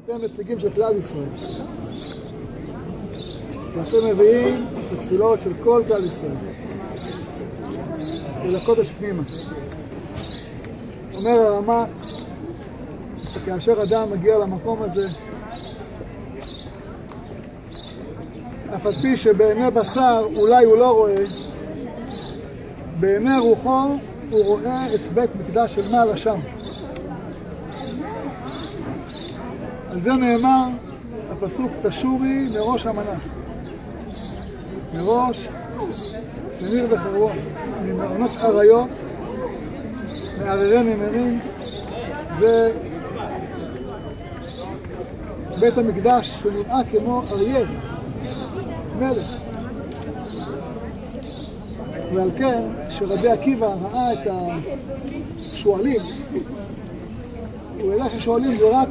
אתם נציגים של כלל ישראל. ואתם מביאים את התפילות של כל כלל ישראל. אל הקודש פנימה. אומר הרמ"א, כאשר אדם מגיע למקום הזה, אף על פי שבעיני בשר אולי הוא לא רואה, בעיני רוחו הוא רואה את בית מקדש של מעלה שם. על זה נאמר הפסוק תשורי מראש המנה. מראש שניר וחרון, ממעונות עריות, מעררי נמרים, זה בית המקדש שנראה כמו אריה, מלך. ועל כן, שרבי עקיבא ראה את השואלים, הוא הלך לשואלים זה רק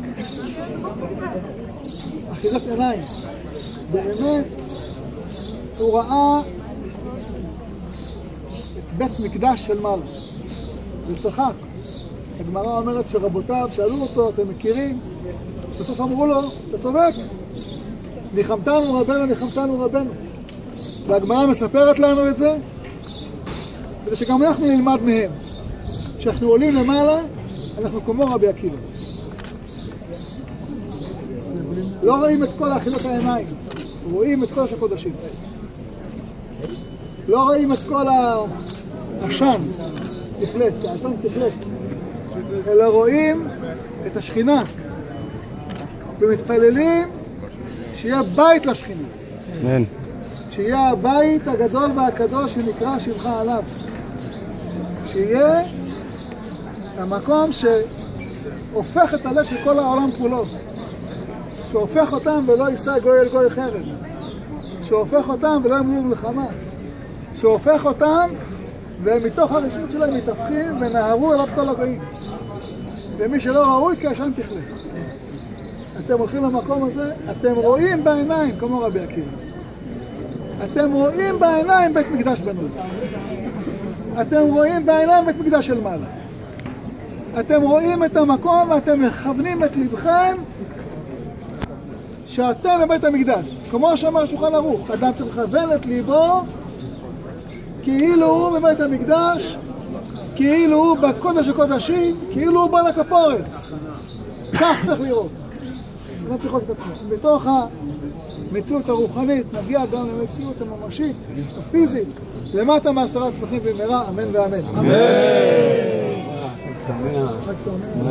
אחיזת עיניים. באמת, הוא ראה את בית מקדש של מעלה. וצחק. הגמרא אומרת שרבותיו שאלו אותו, אתם מכירים? בסוף אמרו לו, אתה צודק. ניחמתנו רבנו, ניחמתנו רבנו. והגמרא מספרת לנו את זה, כדי שגם אנחנו נלמד מהם. כשאנחנו עולים למעלה, אנחנו כמו רבי עקיבא. לא רואים את כל האכילות העיניים, רואים את כל הקודשים. לא רואים את כל העשן, תכלת, העשן תכלת. אלא רואים את השכינה. ומתפללים שיהיה בית לשכינה. אמן. שיהיה הבית הגדול והקדוש שנקרא שמך עליו. שיהיה המקום שהופך את הלב של כל העולם כולו. שהופך אותם ולא יישא גוי אל גוי חרב. שהופך אותם ולא ימריאו מלחמה. שהופך אותם ומתוך הרשעות שלהם מתהפכים ונהרו אליו כל הגויים. ומי שלא ראוי כעשן תכלה. אתם הולכים למקום הזה, אתם רואים בעיניים כמו רבי עקיבא. אתם רואים בעיניים בית מקדש בנוי. אתם רואים בעיניים בית מקדש של מעלה. אתם רואים את המקום ואתם מכוונים את לבכם שאתם בבית המקדש. כמו שאומר שולחן ערוך, אדם צריך לכוון את ליבו כאילו הוא בבית המקדש, כאילו הוא בקודש הקודשים, כאילו הוא בא לכפורת. כך צריך לראות. זה צריך לראות את עצמו. בתוך המציאות הרוחנית נגיע גם למציאות הממשית, הפיזית, למטה מעשרה צמחים במהרה, אמן ואמן. אמן. חג שמח.